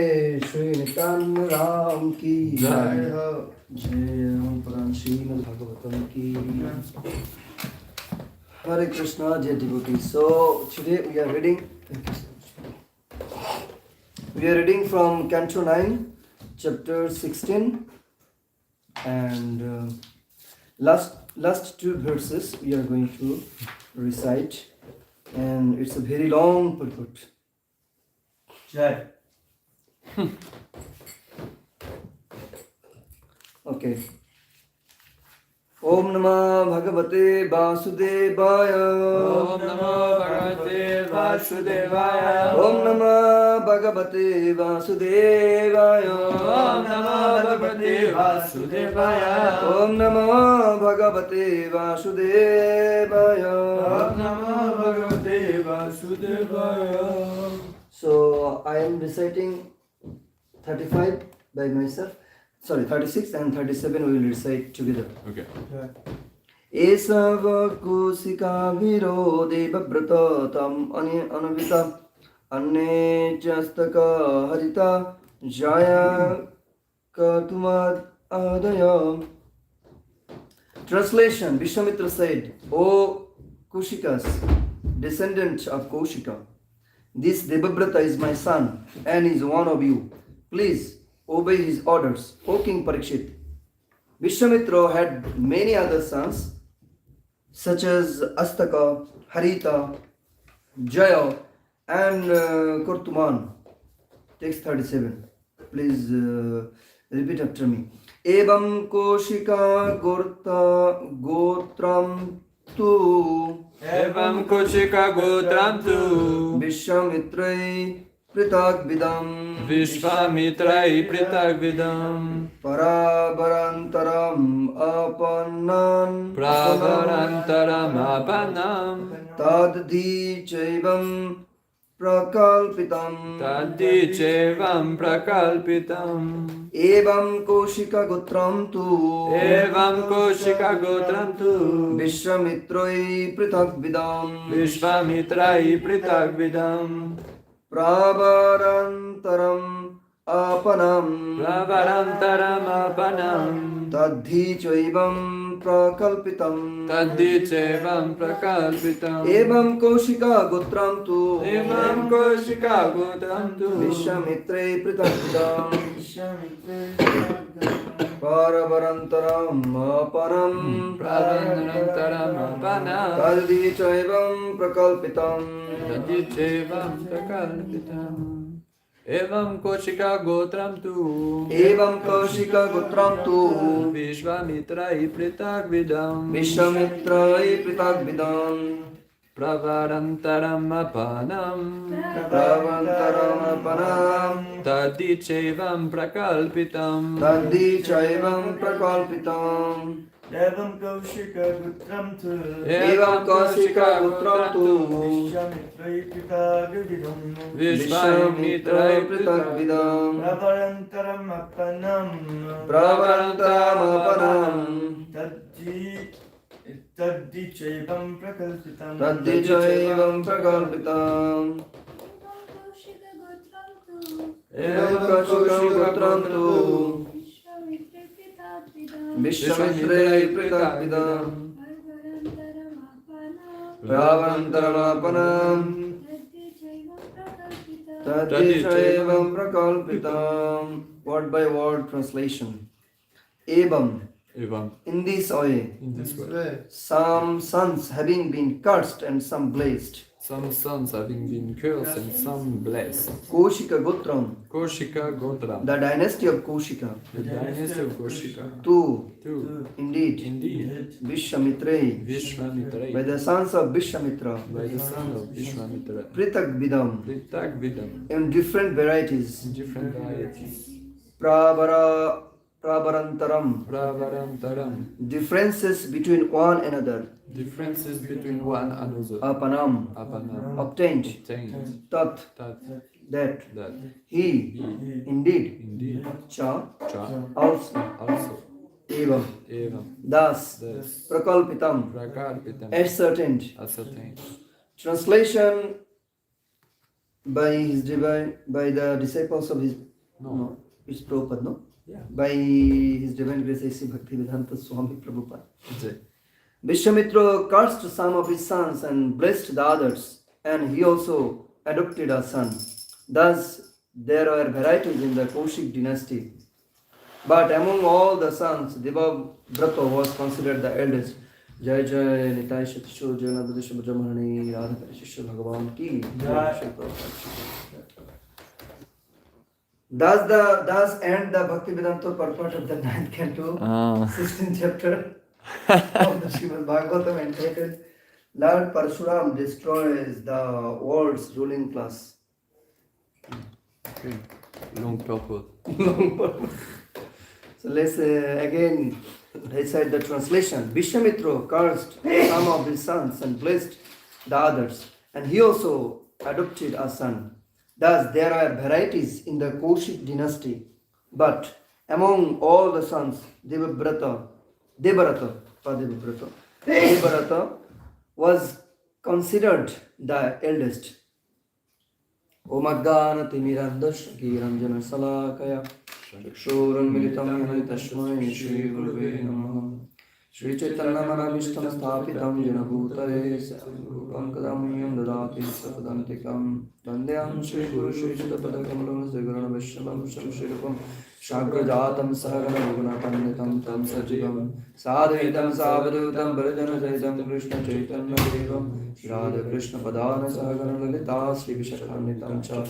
जय श्री नित्यानंद राम की जय हो। जय पुराण श्रीमद् भागवतम की। Hare Krishna, dear devotees. So today we are reading. We are reading from Canto 9, chapter 16, and last two verses we are going to recite, and it's a very long purport. Jai. Okay. Om Namah Bhagavate Vasudevaya. Om Namo Bhagavate Vasudevaya. Om Namah Bhagavate Vasudevaya. Om Namo Bhagavate Vasudevaya. Om Namah Bhagavate Vasudevaya. Om Namo Bhagavate Vasudevaya. So I am reciting 35 by myself. Sorry, 36 and 37 we will recite together. Okay. Esava kusika viro deva brata tam anuvita anne chastaka harita jaya katumad adaya. Translation: Vishwamitra said, O Kushikas, descendant of Kushika, this Devabrata is my son and is one of you. Please obey his orders, O King Parikshit. Vishwamitra had many other sons, such as Astaka, Harita, Jaya, and Kurtuman. Text 37. Please repeat after me. Evam Koshika Gotram Tu. Evam Koshika Gotram Tu. Vishwamitrai Pritak Vidam. Vishvamitrai Pritak Vidam. Paravarantaram Apannan. Pravarantaram Apanam. Tadhi Chaivam Prakalpitam. Taddi Chevam Prakalpitam. Evam Koshika Gotram Tu. Evam Koshika Gotram Tu. Vishwamitroi Pritak Vidam. Vishvamitrai Pritak Vidam. Pravarantaram Apanam. Pravarantaram Apanam. Tadhi Chaivam Prakalpitam. Taddi Chevam Prakalpitam. Evam Koshika Gotram Tu. Evam Koshika Gotram Tu. Vishwamitre Pritakvidam. Paravarantaram Apanam. Pravarantaram Apanam. Tadhi Chaivam Prakalpitam. Taddi Chevam Prakalpitam. Evam Koshika Gotram Tu. Evam Koshika Gotram Tu. Vishvamitrai Pritak Vidam. Vishwamitre Pritakvidam. Pravarantaram Apanam. Pravarantaram Apanam. Taddi Chevam Prakalpitam. Tadhi Chaivam Prakalpitam. Evam Kaushika Gutram Tu. Evam Koshika Gotram Tu. Vishwamitrai Pitagavidam. Vishvamitrai Pritakvidam. Pravarantaram Apanam. Pravarantaram Apanam. Taddi Chaivam Prakalpitam. Tadhi Chaivam Prakalpitam. Evam Koshika Gotram Tu. Vishwamitre Pritakvidam. Pravarantaram Apanam. Tadhi Chaivam Prakalpitam. Word by word translation. Evam. Evam. In this way, In this way. some sons having been cursed and some blessed. Some sons having been cursed and some blessed. Koshika Gotram, Koshika Gotra. the dynasty of Koshika. The dynasty of Koshika. Two, Two. indeed, Indeed. Vishwamitre, Vishvamitrai. by the sons of Vishwamitra, By the son of Vishvamitra. Pritak Vidam, Pritak Vidam. in different varieties. Different varieties. Pravarantaram, Pravarantaram. differences between one another. Differences between one another. Apanam, Apanam. obtained. Obtained. Tat, That. that. That. He, He. indeed. Indeed. Cha, Cha. also. Also. Evam, Evam. thus. Thus. Prakalpitam, Prakarpitam. ascertained. Ascertained. Translation by the disciples of his No. It's Prabhupada, no? Yeah. By His Divine Grace, A.C. Bhaktivedanta Swami Prabhupada. Exactly. Vishwamitra cursed some of his sons and blessed the others, and he also adopted a son. Thus, there were varieties in the Kaushik dynasty. But among all the sons, Devabrata was considered the eldest. Jai Jai Nitai Shatisho Janabhadisha Brahmani Radha Shishya Bhagavan Ki Jai. Thus end the Bhaktivedanta purport of the 9th canto, 16th chapter of the Srimad Bhagavatam, entitled Lord Parshuram destroys the world's ruling class. Okay. Long purport. So let's again recite the translation. Vishwamitra cursed some of his sons and blessed the others, and he also adopted a son. Thus there are varieties in the Kaushik dynasty, but among all the sons, Devabrata was considered the eldest. Om Aggana Timirandash Giranjana Salakaya Chakshurunmilitam Yana Tasmai Shri Gurave Namaha Shri Chaitanya Manabhishtam Sthapitam Jena Bhutale Rupam Kadamyam Dadati Sapadantikam Tandeyam Shri Guru Shri Chittapadakamalam Zagurana Vaishnavam Shamshirupam Shagrajatam Sahagana Gunatanditam Tam Sajivam Sadhitam Savadutam Bharajana Jaitam Krishna Chaitanya Devam Radha Krishna Padana Sahagana Lalita Sri Vishakharnitam Cha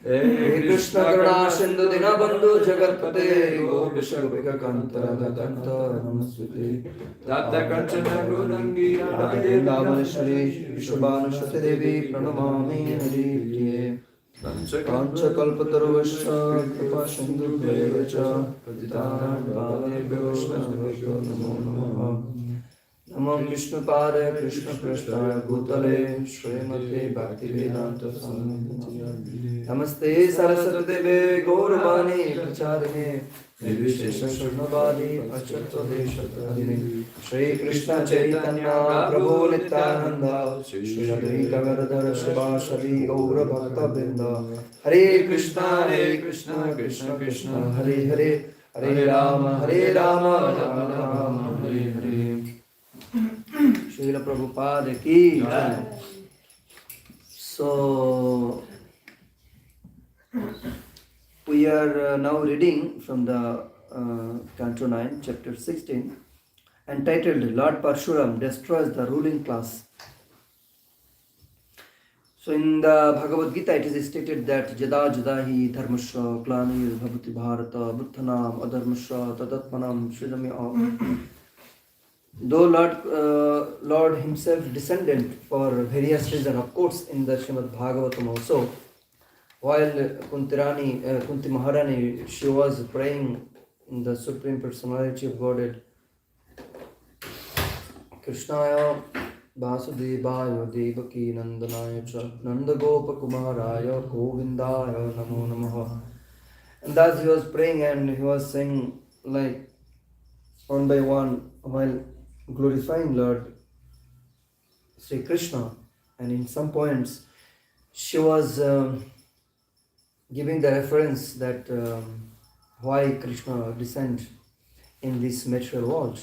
Hey Krishna Karuna Sindhu Dinabandhu Jagatpate Gopisha Gopika Kanta Radha Kanta Namasvite Tata Kanchana Gurangi Radhe Damaneshwari Vishwabhanu Shati Devi Pranamami Hariye Pancha Kalpataruvasya Kripa Sindhu Bhaivacha Patitanam Bhavebhyo Vaishnavabhyo Namo Namaha Namam Vishnu Pada Krishna Prasthaya Bhutale Srimate Bhaktivedanta Swami Namaste Saraswati Deve Gauravani Pracharine Nirvishesha Sharnavadi Pachatta Deshatadine Shri Krishna Chaitanya Prabhu Nityananda Shri Advaita Gadadhara Shivashadi Gaura Bhakta Vrinda Hare Krishna Krishna Krishna Hare Hare Hare Rama Rama Rama Hare Hare Srila Prabhupada ki Jai. So we are now reading from the Canto 9, Chapter 16, entitled Lord Parshuram Destroys the Ruling Class. So in the Bhagavad Gita it is stated that Jada Jadahi Dharmasya Glanir Bhavati Bharata Buddhanam Adharmasya Tadatmanam Sridamya. Though Lord himself descended for various reasons, of course, in the Srimad Bhagavatam also, while Kunti Maharani, she was praying in the Supreme Personality of Godhead, Krishnaya Vasudevaya Devaki Nandanaya Cha Nandagopa Kumaraya Govindaya Namo Namaha. And thus he was praying and he was saying like one by one while glorifying Lord Sri Krishna, and in some points she was giving the reference that why Krishna descend in this material world,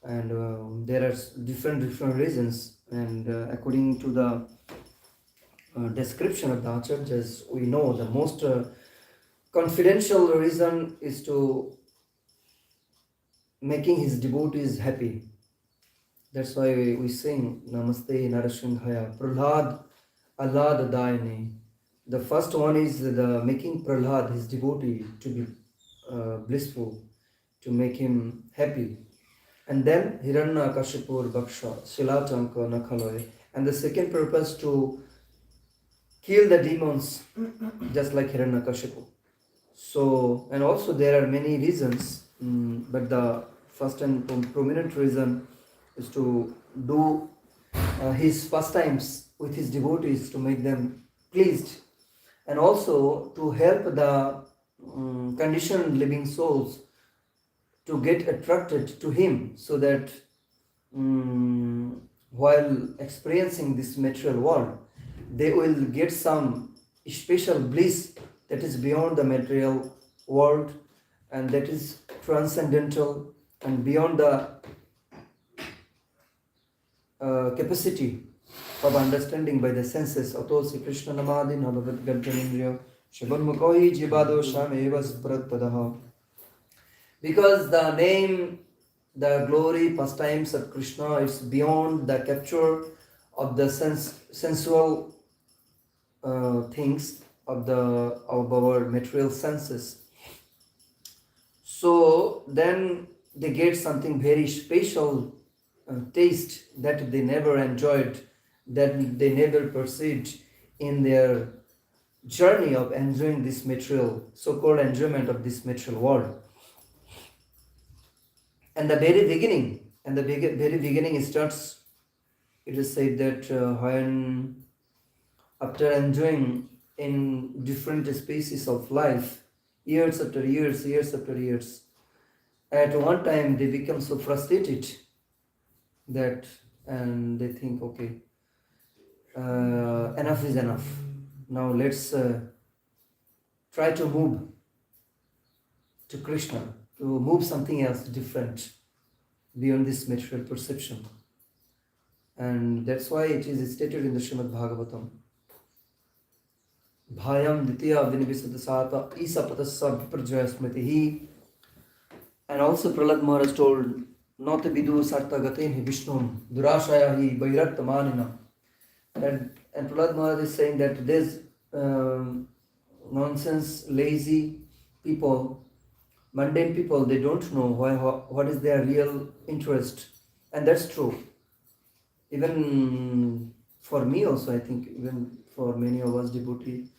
and there are different reasons, and according to the description of the Acharyas, we know the most confidential reason is to making his devotees happy. That's why we sing Namaste Narasimhaya Prahlad Ahlad Dayane. The first one is the making Prahlad, his devotee, to be blissful, to make him happy. And then Hiranyakashipur Bhaksha Shilatanka Nakhaloy. And the second purpose to kill the demons just like Hiranyakashipu. So, and also there are many reasons, but the first and prominent reason is to do his pastimes with his devotees to make them pleased, and also to help the conditioned living souls to get attracted to him, so that while experiencing this material world, they will get some special bliss that is beyond the material world, and that is transcendental and beyond the capacity of understanding by the senses. Ato Sri Krishna Namadi Nabhavat Garjanindriya Shivanmukohi Jibado Shameva Spratpadaha. Because the name, the glory, pastimes of Krishna is beyond the capture of the sensual things of our material senses. So then they get something very special taste that they never enjoyed, that they never perceived in their journey of enjoying this material, so-called enjoyment of this material world. And the very beginning starts, it is said that when after enjoying in different species of life, years after years, at one time they become so frustrated that, and they think, okay, enough is enough. Now let's try to move to Krishna, to move something else different beyond this material perception. And that's why it is stated in the Srimad Bhagavatam. Bhayam ditya vinivisadasata isapatasya viparjaya smritihi. And also Prahlad Maharaj told, Nata vidu sarta gaten hi vishnum durashaya hi bhairakta manina. And Prahlad Maharaj is saying that there's nonsense, lazy people, mundane people, they don't know what is their real interest. And that's true. Even for me also, I think, even for many of us devotees,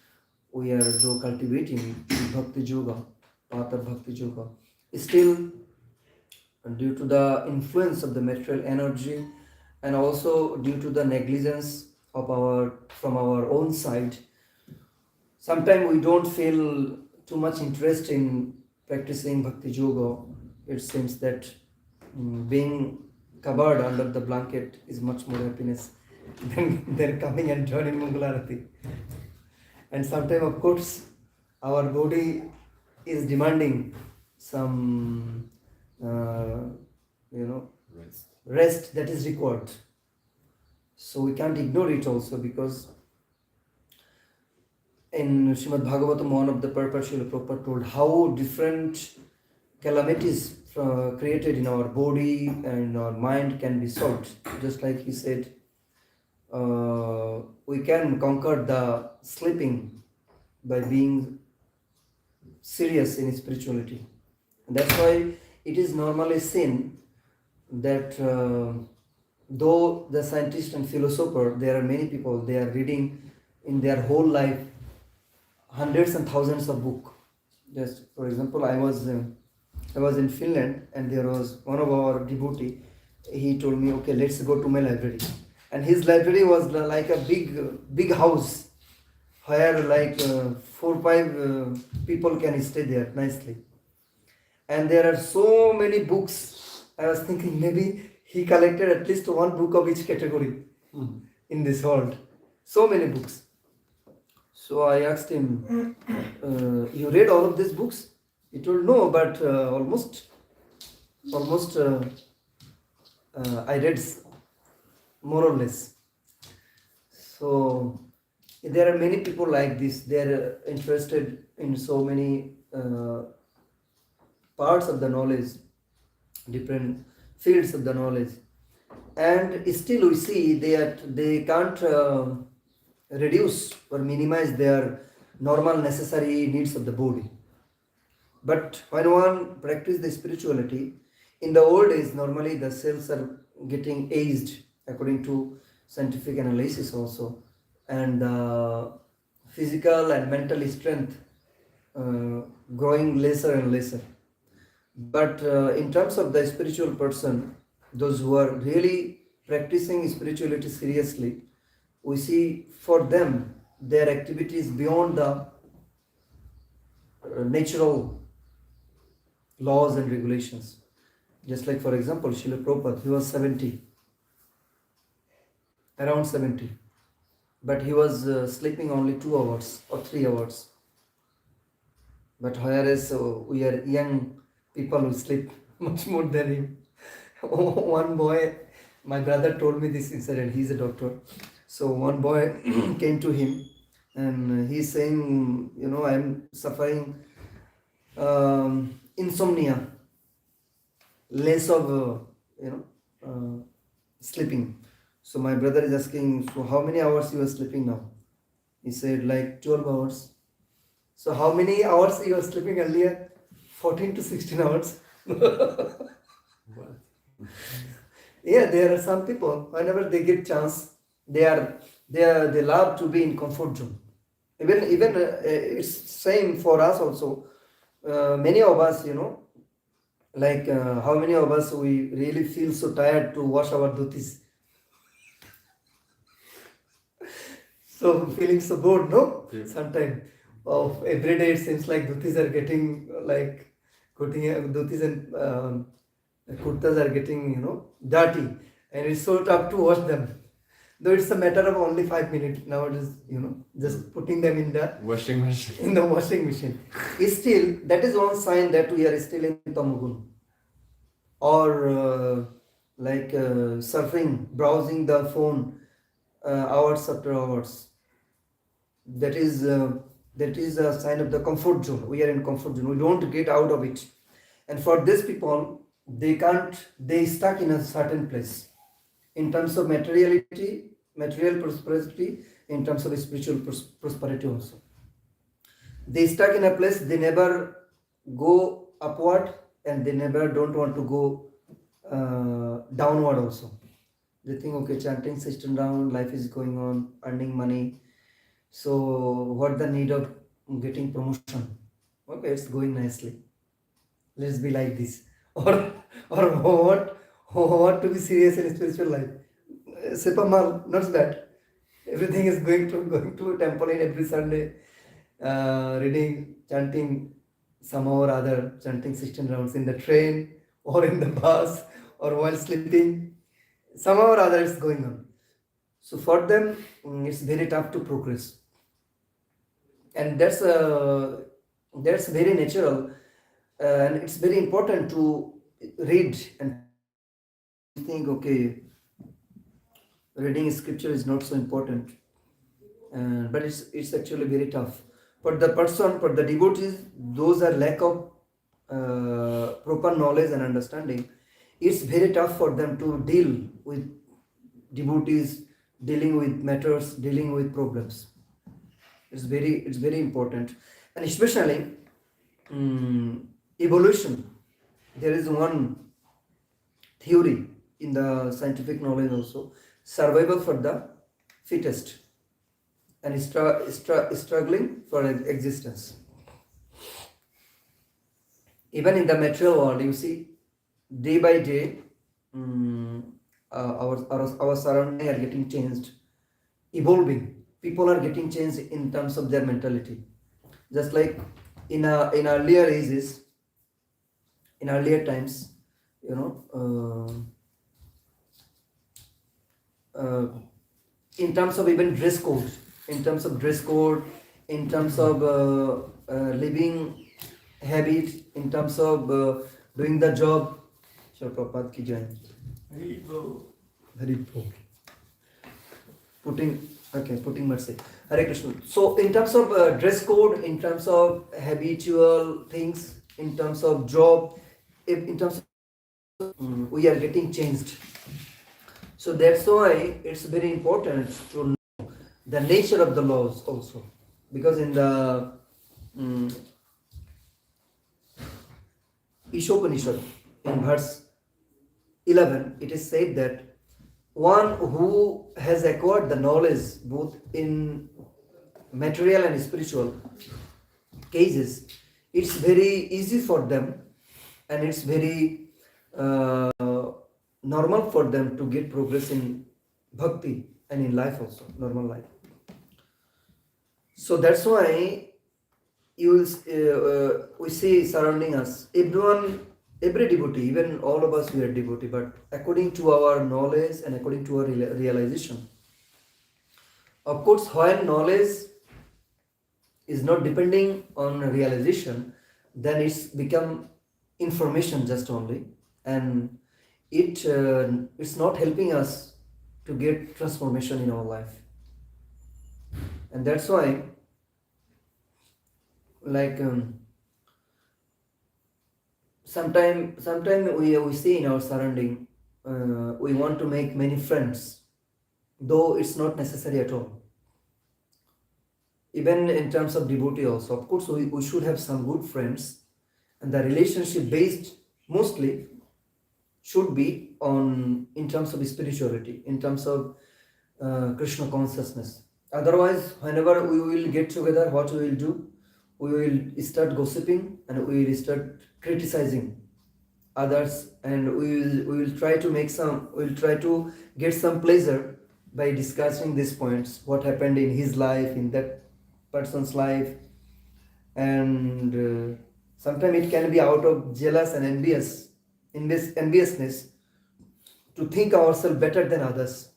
we are though cultivating Bhakti Yoga, path of Bhakti Yoga. Still, due to the influence of the material energy and also due to the negligence of from our own side, sometimes we don't feel too much interest in practicing Bhakti Yoga. It seems that being covered under the blanket is much more happiness than coming and joining Mangalarati. And sometimes, of course, our body is demanding some, rest that is required. So we can't ignore it also, because in Srimad Bhagavatam, one of the purpose Srila Prabhupada told how different calamities created in our body and our mind can be solved. Just like he said, we can conquer the sleeping by being serious in spirituality. And that's why it is normally seen that though the scientist and philosopher, there are many people, they are reading in their whole life hundreds and thousands of books. Just for example, I was in Finland, and there was one of our devotee. He told me, okay, let's go to my library. And his library was like a big house where like 4-5 people can stay there nicely. And there are so many books. I was thinking maybe he collected at least one book of each category in this world. So many books. So I asked him, you read all of these books? He told, no, but almost I read more or less. So there are many people like this. They are interested in so many parts of the knowledge, different fields of the knowledge, and still we see they can't reduce or minimize their normal necessary needs of the body. But when one practices the spirituality, in the old days, normally the cells are getting aged according to scientific analysis also, and physical and mental strength growing lesser and lesser. But in terms of the spiritual person, those who are really practicing spirituality seriously, we see for them their activities beyond the natural laws and regulations. Just like, for example, Srila Prabhupada, he was 70, around 70, but he was sleeping only 2 hours or 3 hours. But whereas we are young people who sleep much more than him. One boy, my brother told me this incident. He's a doctor. So one boy came to him and he's saying, I'm suffering insomnia, less of sleeping. So my brother is asking, so how many hours you are sleeping now? He said like 12 hours. So how many hours you are sleeping earlier? 14 to 16 hours. What? Yeah, there are some people whenever they get chance, they love to be in comfort zone. Even it's same for us also. Many of us, like how many of us we really feel so tired to wash our dhutis. So feeling so bored, no? Yeah. Sometimes of every day it seems like dhutis are getting like dhutis and kurtas are getting dirty, and it's so tough to wash them. Though it's a matter of only 5 minutes nowadays, just putting them Washing machine. in the washing machine. Still, that is one sign that we are still in Tamagun, or like surfing, browsing the phone hours after hours. That is a sign of the comfort zone. We are in comfort zone. We don't get out of it. And for these people, they stuck in a certain place in terms of material prosperity, in terms of spiritual prosperity also. They stuck in a place, they never go upward, and they never don't want to go downward also. They think, okay, chanting system down, life is going on, earning money. So what the need of getting promotion? Okay, it's going nicely. Let's be like this. Or what to be serious in spiritual life. Sepamal, not bad. Everything is going to temple in every Sunday, reading, chanting somehow or other, chanting 16 rounds in the train or in the bus or while sleeping. Somehow or other it's going on. So for them, it's very tough to progress, and that's very natural, and it's very important to read and think. Okay, reading scripture is not so important, but it's actually very tough. For the devotees, those are lack of proper knowledge and understanding. It's very tough for them to deal with devotees, dealing with matters, dealing with problems. It's very important, and especially evolution. There is one theory in the scientific knowledge also: survival for the fittest, and struggling for existence. Even in the material world, you see, day by day, our surroundings are getting changed, evolving. People are getting changed in terms of their mentality. Just like in earlier ages, in earlier times, you know, in terms of even dress code, in terms of dress code, in terms of living habit, in terms of doing the job. Shri Prabhupada ki jai. Very poor. Putting mercy. Hare Krishna. So in terms of dress code, in terms of habitual things, in terms of job, in terms of we are getting changed. So that's why it's very important to know the nature of the laws also, because in the Ishopanishad, in verse 11, it is said that one who has acquired the knowledge both in material and spiritual cases, it's very easy for them, and it's very normal for them to get progress in bhakti and in life also, normal life. So that's why we see surrounding us, every devotee, even all of us, we are devotee, but according to our knowledge and according to our realization. Of course, when knowledge is not depending on realization, then it's become information just only, and it's not helping us to get transformation in our life. And that's why, like, sometime we see in our surrounding, we want to make many friends, though it's not necessary at all. Even in terms of devotee also, of course, we should have some good friends, and the relationship based mostly should be on in terms of spirituality, in terms of Krishna consciousness. Otherwise, whenever we will get together, what we will do? We will start gossiping and we will start criticizing others, and we will try to get some pleasure by discussing these points, what happened in his life, in that person's life, and sometimes it can be out of jealous and enviousness to think ourselves better than others.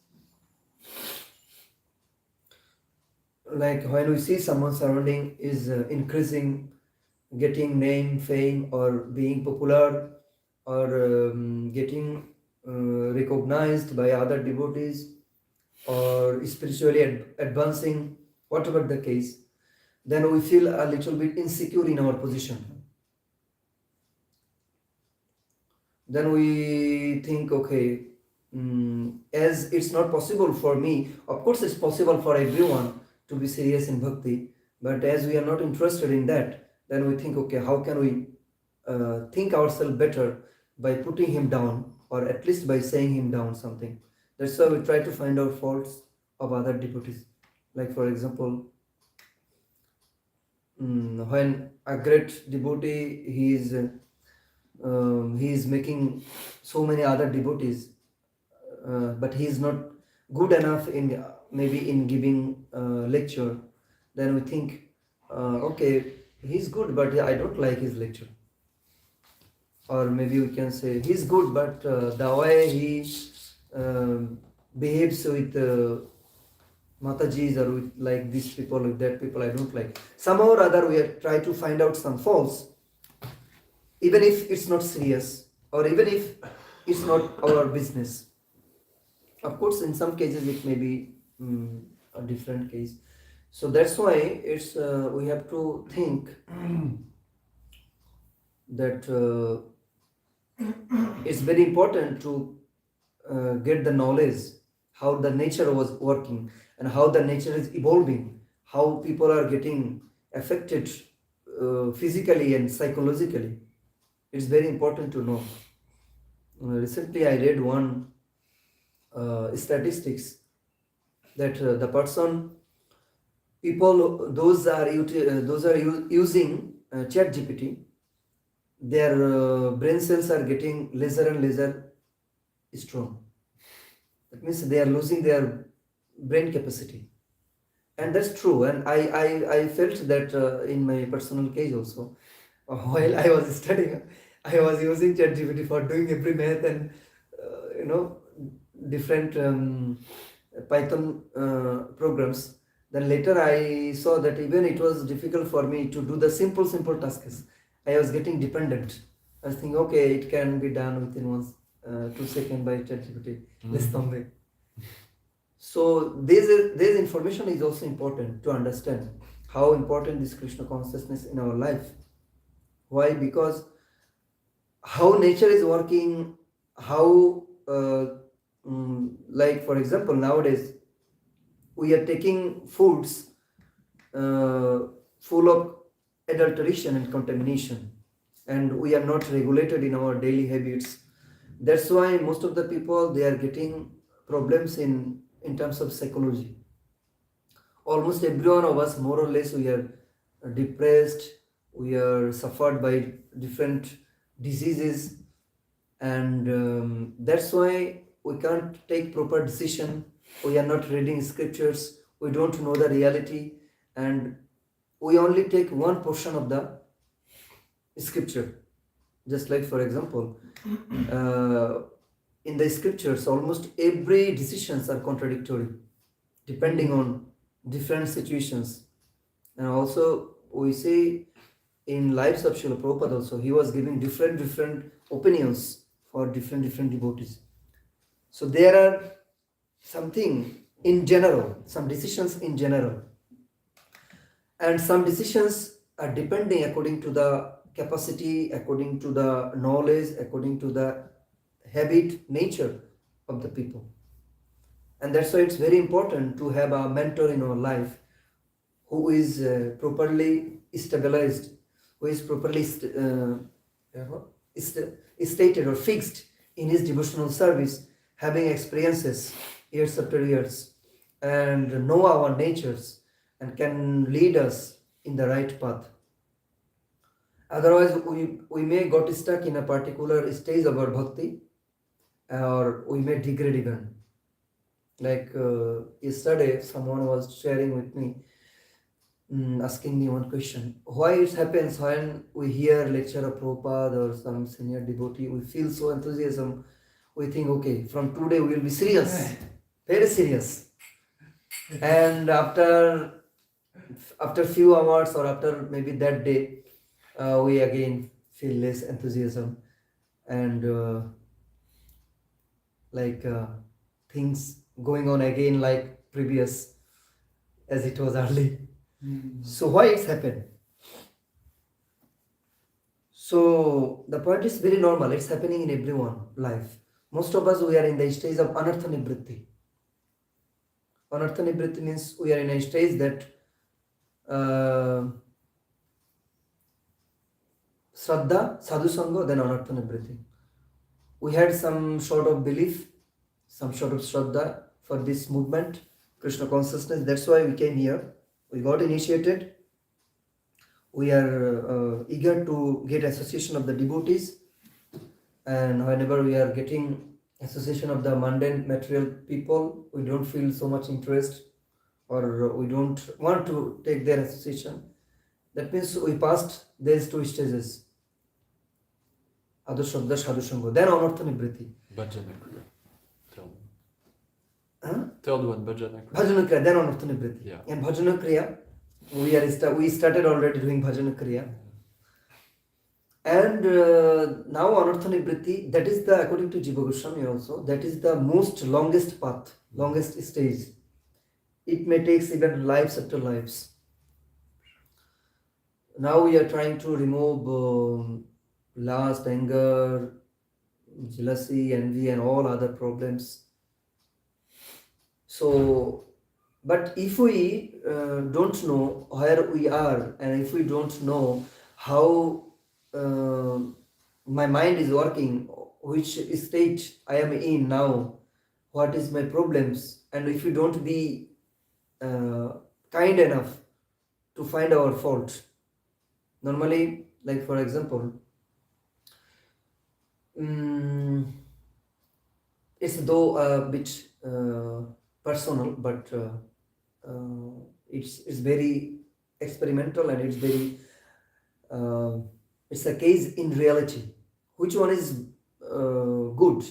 Like when we see someone surrounding is increasing, getting name, fame, or being popular, or getting recognized by other devotees, or spiritually advancing, whatever the case, then we feel a little bit insecure in our position. Then we think, okay, as it's not possible for me, of course it's possible for everyone to be serious in bhakti, but as we are not interested in that, then we think, okay, how can we think ourselves better by putting him down, or at least by saying him down something. That's why we try to find out faults of other devotees. Like for example, when a great devotee, he is making so many other devotees, but he is not good enough in maybe in giving lecture, then we think, okay, he's good, but I don't like his lecture. Or maybe we can say he's good, but the way he behaves with Matajis, or with like these people, with that people, I don't like. Somehow or other, we are try to find out some faults, even if it's not serious, or even if it's not our business. Of course, in some cases it may be a different case. So that's why it's we have to think that it's very important to get the knowledge how the nature was working and how the nature is evolving, how people are getting affected physically and psychologically. It's very important to know. Recently, I read one statistics that the people, those are using Chat GPT, their brain cells are getting lesser and lesser strong. That means they are losing their brain capacity, and that's true. And I felt that in my personal case also. While I was studying, I was using ChatGPT for doing every math and different Python programs. Then later I saw that even it was difficult for me to do the simple tasks. I was getting dependent. I was thinking, okay, it can be done within 2 seconds by ChatGPT. Less than that. So this information is also important to understand how important is Krishna consciousness in our life. Why? Because how nature is working, how like for example, nowadays we are taking foods full of adulteration and contamination, and we are not regulated in our daily habits. That's why most of the people, they are getting problems in terms of psychology. Almost every one of us, more or less, we are depressed, we are suffered by different diseases, and that's why we can't take proper decision. We are not reading scriptures, we don't know the reality, and we only take one portion of the scripture. Just like for example, in the scriptures, almost every decisions are contradictory depending on different situations. And also we see in lives of Srila Prabhupada also, he was giving different opinions for different devotees. So there are something in general, some decisions in general, and some decisions are depending according to the capacity, according to the knowledge, according to the habit, nature of the people. And that's why it's very important to have a mentor in our life who is properly stabilized, who is properly stated or fixed in his devotional service, having experiences years after years, and know our natures and can lead us in the right path. Otherwise, we may got stuck in a particular stage of our bhakti, or we may degrade even. Like yesterday, someone was sharing with me, asking me one question. Why it happens when we hear lecture of Prabhupada or some senior devotee, we feel so enthusiasm, we think, okay, from today we will be serious, very serious. And after few hours or after maybe that day, we again feel less enthusiasm, and like things going on again like previous as it was early. So why it's happened? So the point is very normal. It's happening in everyone life. Most of us, we are in the stage of anartha nivritti. Anartha nivritti means we are in a stage that Shraddha, Sadhu Sangha, then Anartha Nivritti. We had some sort of belief, some sort of Shraddha for this movement, Krishna consciousness. That's why we came here. We got initiated. We are eager to get association of the devotees. And whenever we are getting association of the mundane material people, we don't feel so much interest, or we don't want to take their association. That means we passed these two stages. Adushabda Sadhusanga. Then Anartha Nivritti. Bhajana Kriya. Third one. Huh? Third one, Bhajana Kriya. Bhajana Kriya, then Anartha Nivritti. Yeah. And Bhajana Kriya, we started already doing Bhajana Kriya. And now Anartha Nivritti, that is the, according to Jiva Goswami also, that is the most longest path, longest stage. It may take even lives after lives. Now we are trying to remove lust, anger, jealousy, envy, and all other problems. So, but if we don't know where we are, and if we don't know how my mind is working, which state I am in now, what is my problems, and if we don't be kind enough to find our fault. Normally, like for example, it's though a bit personal, but it's very experimental, and it's very it's a case in reality. Which one is good?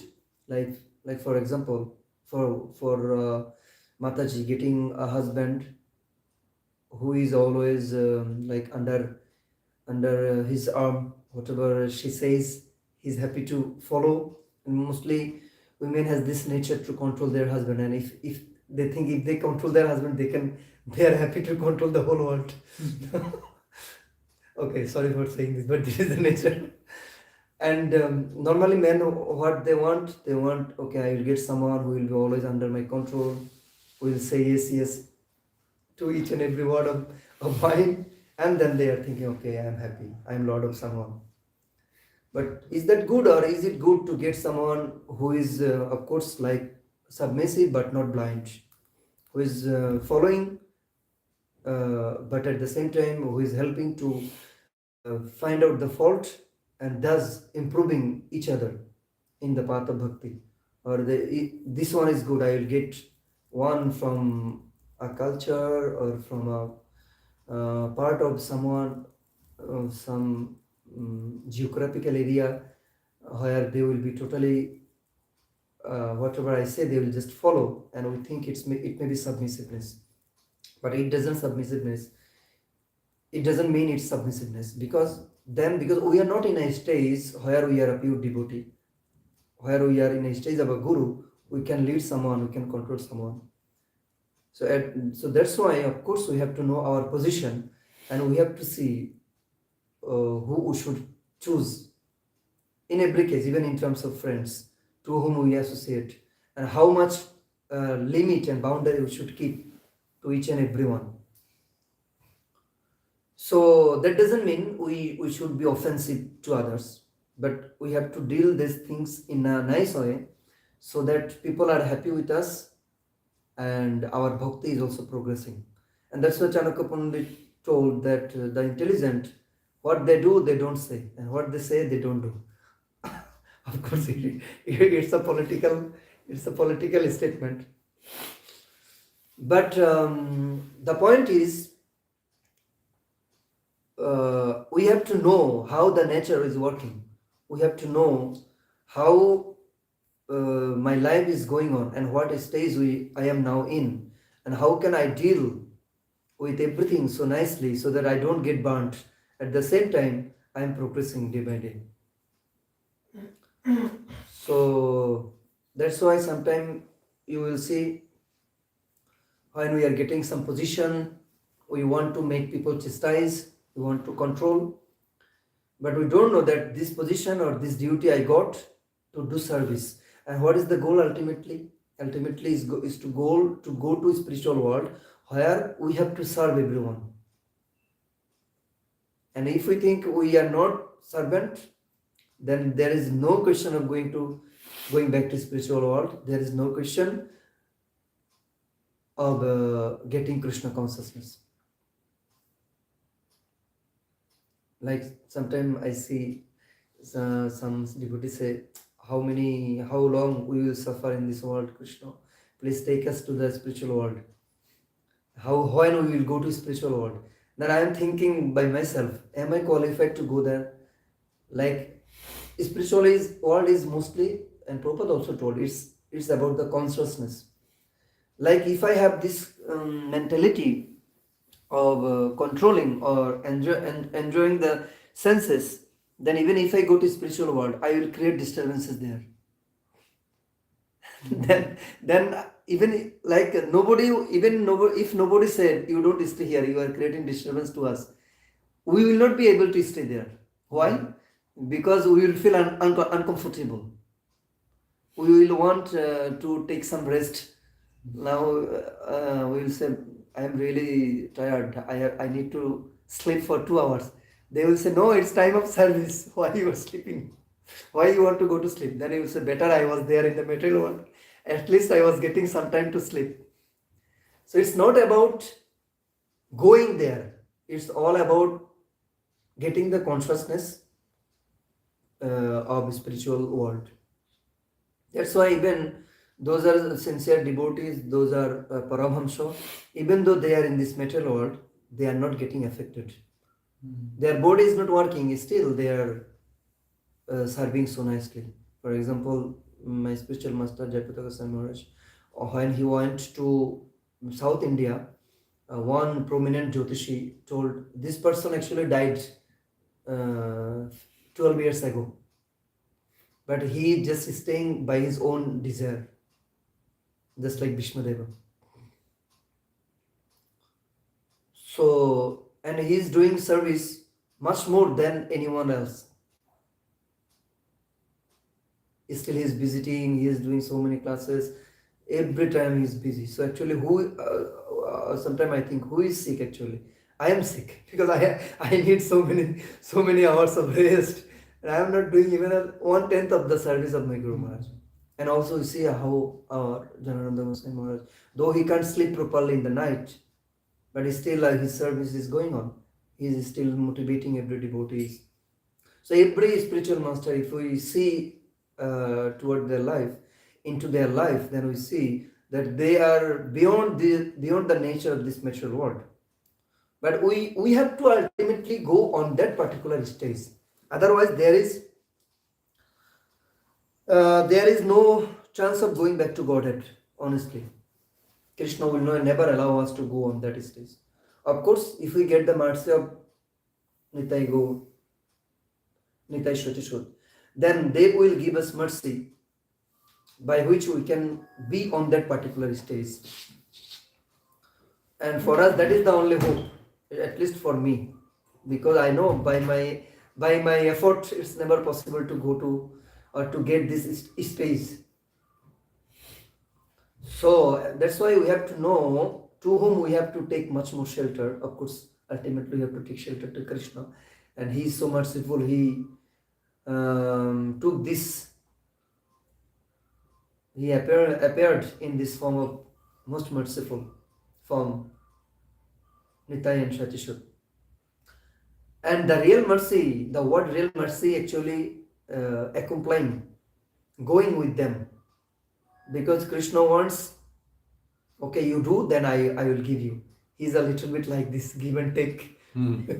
Like for example, for Mataji getting a husband who is always like under his arm, whatever she says, he's happy to follow. And mostly women has this nature to control their husband, and if they think if they control their husband, they are happy to control the whole world. Okay, sorry for saying this, but this is the nature. And normally men, what they want, okay, I will get someone who will be always under my control, who will say yes to each and every word of mine, and then they are thinking, okay, I am happy, I am lord of someone. But is that good, or is it good to get someone who is, of course, like submissive but not blind, who is following, but at the same time who is helping to find out the fault, and thus improving each other in the path of bhakti? Or this one is good, I will get one from a culture or from a part of someone, some geographical area where they will be totally whatever I say they will just follow, and we think it may be submissiveness, but it doesn't submissiveness. it doesn't mean it's submissiveness, because we are not in a stage where we are a pure devotee, where we are in a stage of a guru, we can lead someone, we can control someone. So that's why, of course, we have to know our position, and we have to see who we should choose in every case, even in terms of friends to whom we associate, and how much limit and boundary we should keep to each and every one. So that doesn't mean we should be offensive to others, but we have to deal these things in a nice way so that people are happy with us and our bhakti is also progressing. And that's why Chanakya Pandit told that the intelligent, what they do, they don't say, and what they say, they don't do. Of course, it's a political statement. But the point is, we have to know how the nature is working. We have to know how my life is going on and what stage I am now in, and how can I deal with everything so nicely so that I don't get burnt. At the same time, I am progressing day by day. So that's why sometimes you will see, when we are getting some position, we want to make people chastise, we want to control, but we don't know that this position or this duty I got to do service. And what is the goal ultimately? Ultimately is to go to spiritual world where we have to serve everyone. And if we think we are not servant, then there is no question of going back to spiritual world. There is no question of getting Krishna consciousness. Like sometimes I see some devotees say, how long we will suffer in this world, Krishna? Please take us to the spiritual world. When we will go to spiritual world? Then I am thinking by myself, am I qualified to go there? Like spiritual world is mostly, and Prabhupada also told, it's about the consciousness. Like if I have this mentality of controlling or enjoying the senses, then even if I go to spiritual world, I will create disturbances there. then even like if nobody said you don't stay here, you are creating disturbance to us, we will not be able to stay there. Why? Because we will feel uncomfortable. We will want to take some rest. Now we will say, I am really tired, I need to sleep for 2 hours. They will say, no, it's time of service. Why you are sleeping? Why you want to go to sleep? Then you will say, better I was there in the material world. At least I was getting some time to sleep. So it's not about going there. It's all about getting the consciousness of spiritual world. That's why even those are sincere devotees, those are Paramahamsa, even though they are in this material world, they are not getting affected. Their body is not working, still they are serving so nicely. For example, my spiritual master Jayapataka Goswami Maharaj, when he went to South India, one prominent Jyotishi told, this person actually died 12 years ago, but he just staying by his own desire, just like Bhishmadeva. So, and he is doing service much more than anyone else. Still he is visiting, he is doing so many classes, every time he is busy. So actually sometimes I think, who is sick actually? I am sick because I need so many hours of rest, and I am not doing even 1/10 of the service of my Guru Maharaj. And also you see how our Janananda Goswami Maharaj, though he can't sleep properly in the night, but still his service is going on. He is still motivating every devotee. So every spiritual master, if we see toward their life, into their life, then we see that they are beyond the nature of this material world. But we have to ultimately go on that particular stage. Otherwise, there is no chance of going back to Godhead, honestly. Krishna will never allow us to go on that stage. Of course, if we get the mercy of Nitai Go, Nitai Shatishut, then they will give us mercy by which we can be on that particular stage. And for us, that is the only hope, at least for me, because I know by my effort, it's never possible to go to or to get this stage. So that's why we have to know to whom we have to take much more shelter. Of course, ultimately we have to take shelter to Krishna, and he is so merciful. He took this. He appeared in this form of most merciful form, Nitai and Shatishut. And the real mercy, the word real mercy actually accompanying, going with them. Because Krishna wants, okay, you do, then I will give you. He's a little bit like this, give and take,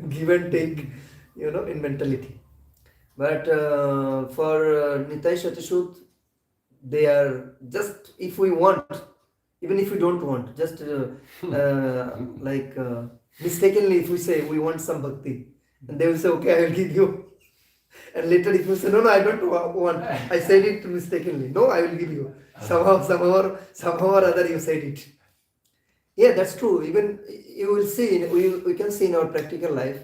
give and take, in mentality. But for Nitai Shatishut, they are just, if we want, even if we don't want, just mistakenly, if we say we want some bhakti, and they will say, okay, I will give you. And later, if you say, no, I don't want, I said it mistakenly. No, I will give you. Somehow or other, you said it. Yeah, that's true. Even you will see, we can see in our practical life,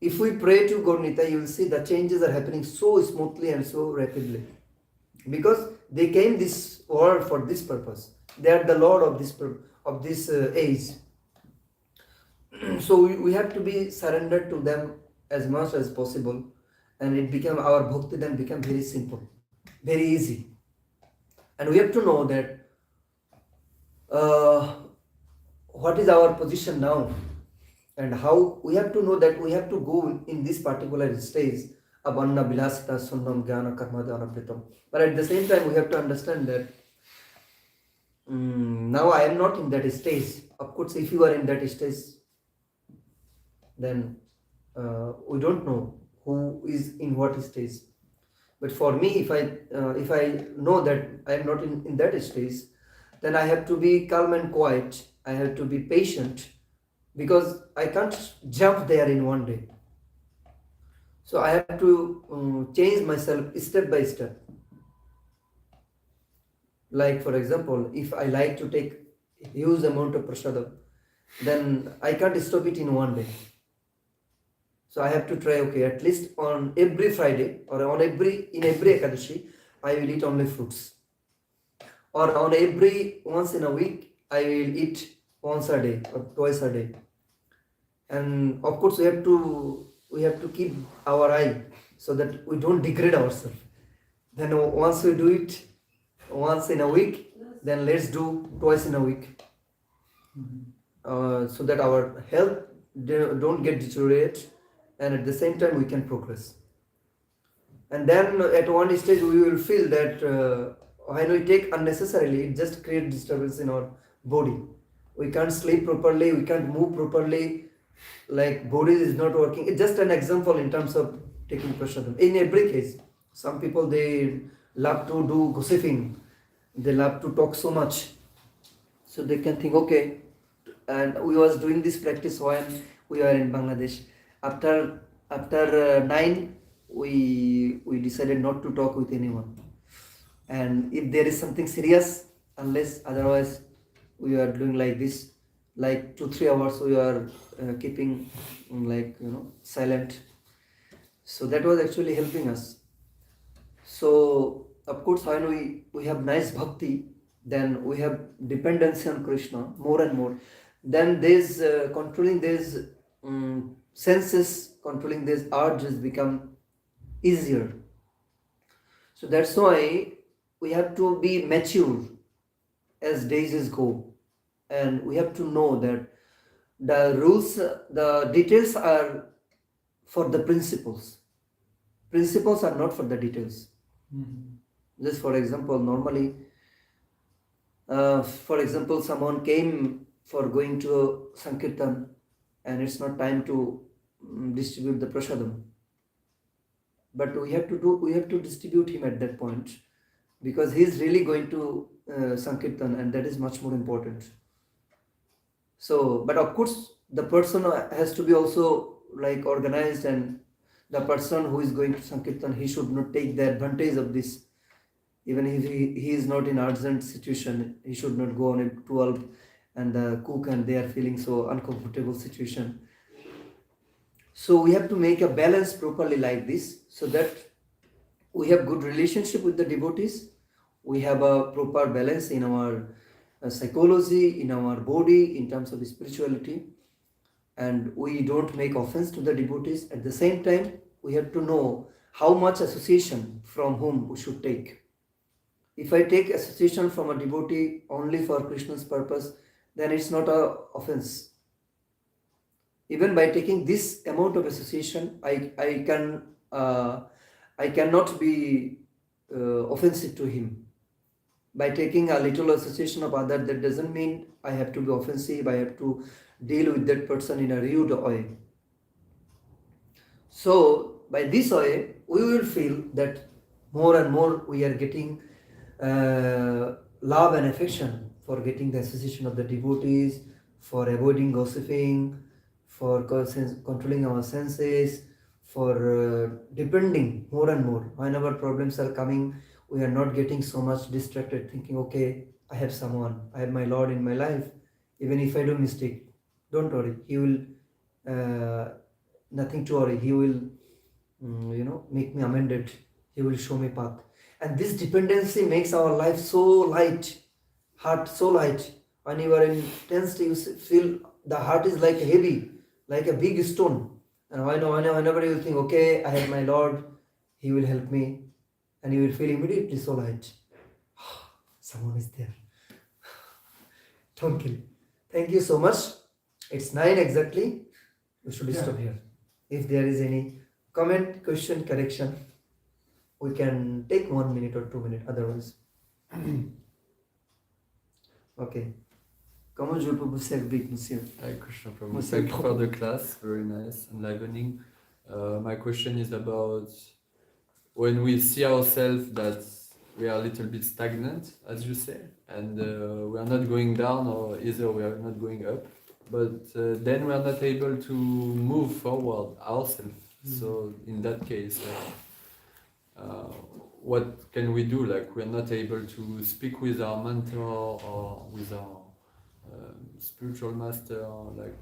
if we pray to God Nita, you will see the changes are happening so smoothly and so rapidly. Because they came this world for this purpose. They are the Lord of this age. So we have to be surrendered to them as much as possible, and it became our bhakti then became very simple, very easy. And we have to know that what is our position now, and how we have to know that we have to go in this particular stage of Anna Bilasita Sunnam Jnana Karma Dana Pritam. But at the same time, we have to understand that now I am not in that stage. Of course, if you are in that stage, then we don't know who is in what stage. But for me, if I know that I am not in that stage, then I have to be calm and quiet. I have to be patient, because I can't jump there in one day. So I have to change myself step by step. Like for example, if I like to take a huge amount of prasadam, then I can't stop it in one day. So I have to try, okay, at least on every Friday or in every Ekadashi, I will eat only fruits. Or on once in a week, I will eat once a day or twice a day. And of course, we have to keep our eye so that we don't degrade ourselves. Then once we do it once in a week, then let's do twice in a week, so that our health don't get deteriorate, and at the same time we can progress. And then at one stage we will feel that when we take unnecessarily, it just creates disturbance in our body. We can't sleep properly, we can't move properly, like body is not working. It's just an example in terms of taking prasadam. In every case, some people, they love to do gossiping, they love to talk so much, so they can think, okay, and we was doing this practice when we are in Bangladesh. After 9, we decided not to talk with anyone, and if there is something serious, unless otherwise we are doing like this, like 2-3 hours we are keeping silent. So that was actually helping us. So of course, when we have nice bhakti, then we have dependency on Krishna more and more. Then there's controlling these senses, controlling these urges become easier. So that's why we have to be mature as days go, and we have to know that the rules, the details are for the principles. Principles are not for the details. Just for example, normally, for example, someone came for going to Sankirtan, and it's not time to distribute the prasadam. But we have to distribute him at that point, because he is really going to Sankirtan, and that is much more important. So, but of course, the person has to be also like organized, and the person who is going to Sankirtan, he should not take the advantage of this. Even if he is not in urgent situation, he should not go on a 12 and the cook and they are feeling so uncomfortable situation. So we have to make a balance properly like this, so that we have good relationship with the devotees, we have a proper balance in our psychology, in our body, in terms of spirituality, and we don't make offense to the devotees. At the same time, we have to know how much association from whom we should take. If I take association from a devotee only for Krishna's purpose, then it's not a offense. Even by taking this amount of association, I cannot be offensive to him. By taking a little association of other, that doesn't mean I have to be offensive, I have to deal with that person in a rude way. So by this way, we will feel that more and more we are getting love and affection for getting the association of the devotees, for avoiding gossiping, for controlling our senses, for depending more and more. Whenever problems are coming, we are not getting so much distracted thinking, okay, I have someone, I have my Lord in my life. Even if I do mistake, don't worry, he will, nothing to worry, he will, make me amended, he will show me path. And this dependency makes our life so light, heart so light. When you are in tense, you feel the heart is like heavy, like a big stone. And whenever you think, okay, I have my Lord, he will help me, and you will feel immediately so light. Someone is there. Don't kill. Thank you so much. It's 9 exactly. We should stop here. If there is any comment, question, correction, we can take 1 minute or 2 minutes. Otherwise, okay. Comment je peux vous servir, monsieur? Hare Krishna Prabhu. Thank you for the class, very nice, enlivening. My question is about when we see ourselves that we are a little bit stagnant, as you say, and we are not going down, or either we are not going up, but then we are not able to move forward ourselves. So in that case, what can we do? Like, we are not able to speak with our mentor or with our spiritual master, like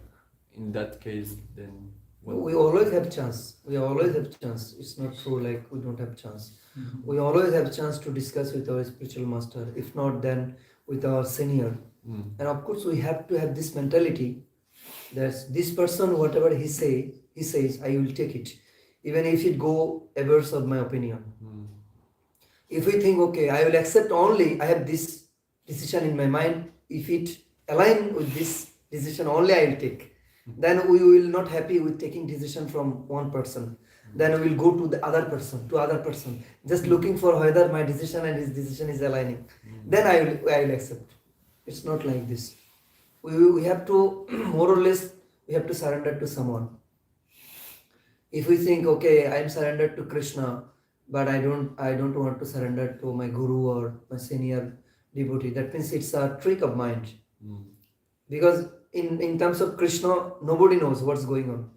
in that case, then we always have chance. We always have chance. It's not true like we don't have chance. We always have chance to discuss with our spiritual master. If not, then with our senior. And of course, we have to have this mentality that this person, whatever he says, I will take it, even if it go adverse of my opinion. If we think, okay, I will accept only, I have this decision in my mind, if it align with this decision only I will take. Then we will not happy with taking decision from one person. Then we will go to the other person, just looking for whether my decision and his decision is aligning. Then I will accept. It's not like this. We have to, more or less, we have to surrender to someone. If we think, okay, I am surrendered to Krishna, but I don't want to surrender to my guru or my senior devotee, that means it's a trick of mind. Because in terms of Krishna, nobody knows what's going on.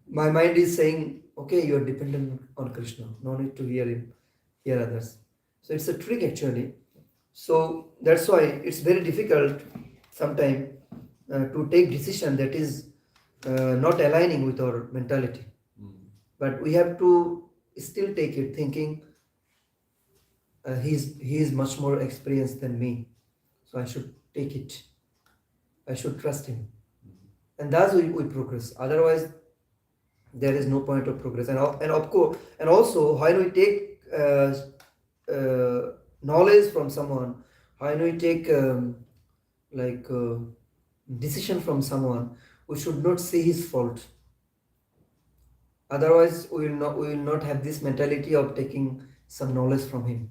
My mind is saying, okay, you are dependent on Krishna, no need to hear others. So it's a trick actually. So that's why it's very difficult sometimes to take decision that is not aligning with our mentality. But we have to still take it thinking he is much more experienced than me, so I should take it. I should trust him, and thus we progress. Otherwise, there is no point of progress. And of course, and also when we take knowledge from someone, when we take decision from someone, we should not see his fault. Otherwise, we will not have this mentality of taking some knowledge from him.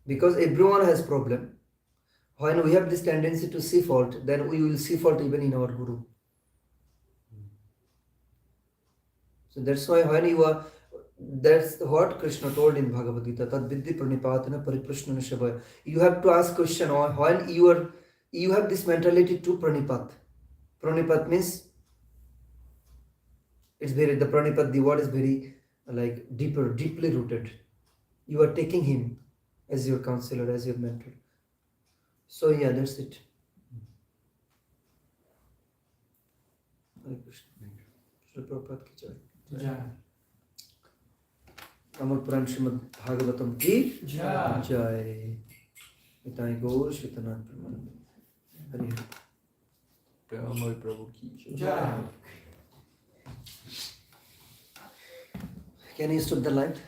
Because everyone has problem. When we have this tendency to see fault, then we will see fault even in our guru. So that's why that's what Krishna told in Bhagavad Gita. Tad viddhi pranipatana pariprashnana shabaya. You have to ask question when you have this mentality to pranipat. Pranipat means It's very, the Pranipat, the word is very like deeper, deeply rooted. You are taking him as your counselor, as your mentor. So yeah, that's it. Hare Krishna. Shri Prabhupada ki jai. Yeah. अमर पुराण श्रीमद् भागवतम की जय। जय। निताई गौर श्रीतनाथ Premanand. Hari Hari. Premamoya Prabhu ki jai. Yeah. Can you stop the light?